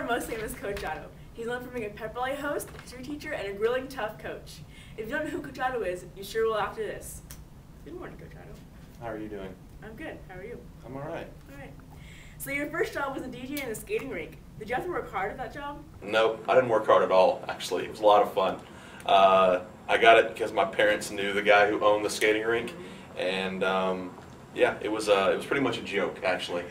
most famous Coach Otto. He's known for being a pep rally host, history teacher, and a grilling tough coach. If you don't know who Coach Otto is, you sure will after this. Good morning, Coach Otto. How are you doing? I'm good. How are you? I'm all right. All right. So your first job was a DJ in a skating rink. Did you have to work hard at that job? Nope, I didn't work hard at all, actually. It was a lot of fun. I got it because my parents knew the guy who owned the skating rink, and yeah, it was pretty much a joke, actually.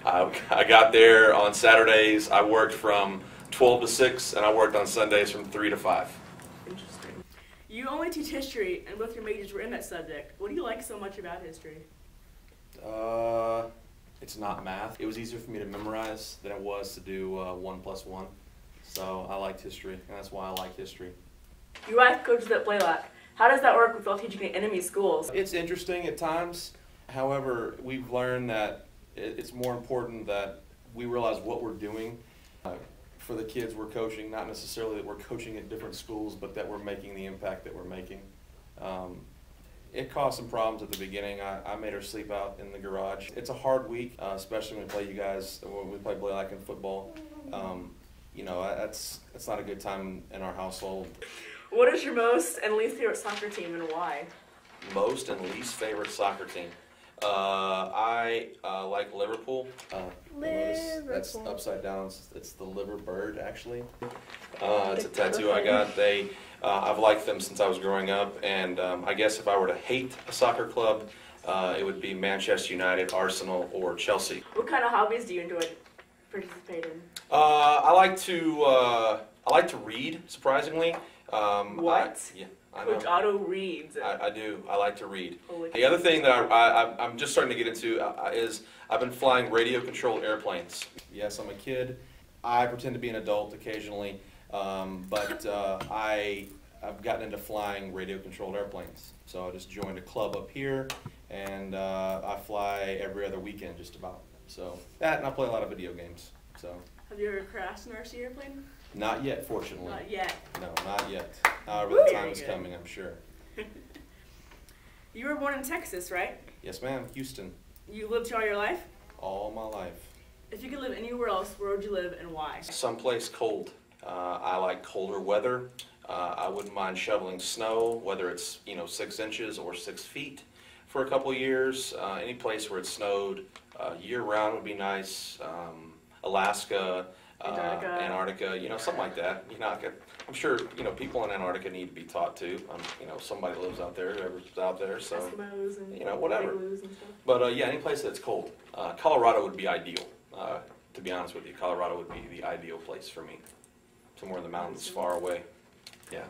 I got there on Saturdays. I worked from 12 to 6, and I worked on Sundays from 3 to 5. Interesting. You only teach history, and both your majors were in that subject. What do you like so much about history? It's not math. It was easier for me to memorize than it was to do 1 + 1. So I liked history, and that's why I like history. Your wife coaches at Blaylock. How does that work with all teaching in enemy schools? It's interesting at times. However, we've learned that it's more important that we realize what we're doing for the kids we're coaching, not necessarily that we're coaching at different schools, but that we're making the impact that we're making. It caused some problems at the beginning. I made her sleep out in the garage. It's a hard week, especially when we play you guys, when we play Blaylock in football. You know, that's not a good time in our household. What is your most and least favorite soccer team and why? Most and least favorite soccer team. I like Liverpool. Liverpool. That's upside down. It's the liver bird, actually. It's a tattoo I got. I've liked them since I was growing up, and I guess if I were to hate a soccer club, it would be Manchester United, Arsenal, or Chelsea. What kind of hobbies do you enjoy participating in? I like to read, surprisingly. What? Yeah. I know. Coach Otto reads. I do. I like to read. Holy the other thing that I'm just starting to get into is I've been flying radio-controlled airplanes. Yes, I'm a kid. I pretend to be an adult occasionally, but I've gotten into flying radio-controlled airplanes. So I just joined a club up here, and I fly every other weekend just about. So that, and I play a lot of video games. So. Have you ever crashed an RC airplane? Not yet, fortunately. Not yet. No, not yet. However, Woo! the time is coming, I'm sure. You were born in Texas, right? Yes, ma'am. Houston. You lived here all your life? All my life. If you could live anywhere else, where would you live and why? Someplace cold. I like colder weather. I wouldn't mind shoveling snow, whether it's 6 inches or 6 feet for a couple years. Any place where it snowed year-round would be nice. Alaska. Antarctica, something like that. I'm sure, people in Antarctica need to be taught too. Somebody lives out there, whoever's out there, so, Eskimos and whatever. igloos and stuff. But yeah, any place that's cold. Colorado would be ideal, to be honest with you. Colorado would be the ideal place for me. Somewhere in the mountains, far away. Yeah.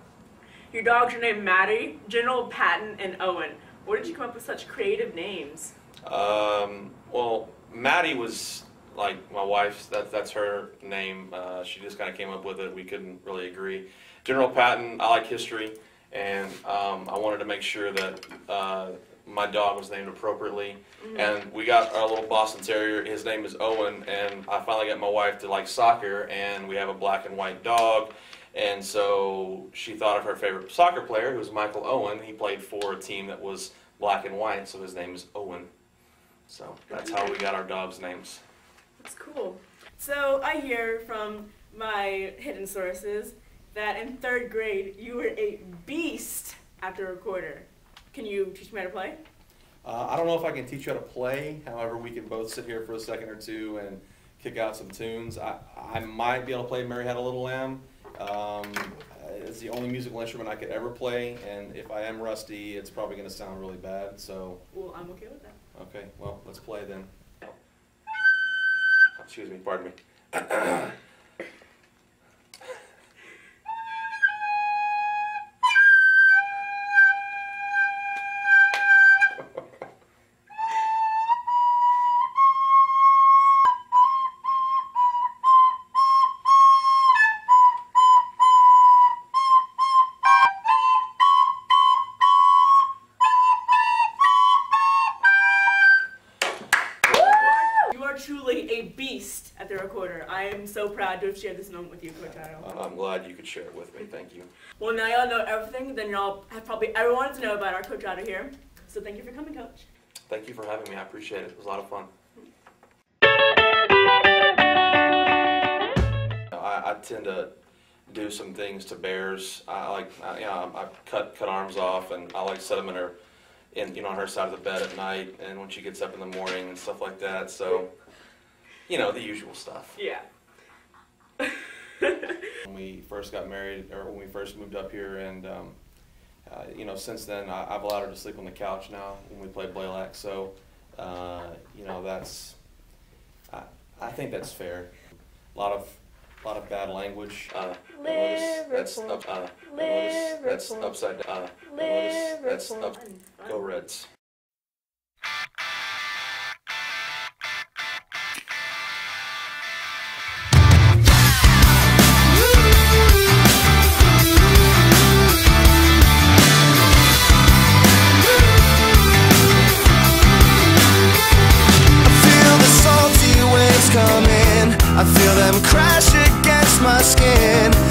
Your dogs are named Maddie, General, Patton, and Owen. Where did you come up with such creative names? Well, Maddie was like my wife's, that's her name. She just kind of came up with it. We couldn't really agree. General Patton, I like history, and I wanted to make sure that my dog was named appropriately. Mm-hmm. And we got our little Boston Terrier. His name is Owen, and I finally got my wife to like soccer, and we have a black and white dog. And so she thought of her favorite soccer player, who was Michael Owen. He played for a team that was black and white, so his name is Owen. So that's how we got our dogs' names. That's cool. So I hear from my hidden sources that in 3rd grade you were a beast at the recorder. Can you teach me how to play? I don't know if I can teach you how to play. However, we can both sit here for a second or two and kick out some tunes. I might be able to play Mary Had a Little Lamb. It's the only musical instrument I could ever play, and if I am rusty, it's probably going to sound really bad. So. Well, I'm okay with that. Okay, well, let's play then. Excuse me, pardon me. Truly a beast at the recorder. I am so proud to have shared this moment with you, Coach Otto. I'm glad you could share it with me. Thank you. Well, now y'all know everything, then y'all have probably ever wanted to know about our Coach Otto here. So thank you for coming, Coach. Thank you for having me. I appreciate it. It was a lot of fun. tend to do some things to bears. I cut arms off, and I like to set them on her side of the bed at night, and when she gets up in the morning and stuff like that. So, the usual stuff. Yeah. When we first got married, or when we first moved up here, and since then I've allowed her to sleep on the couch now when we play Blaylock. So, I think that's fair. A lot of bad language. That's upside down. That's up. Go Reds. I feel them crash against my skin.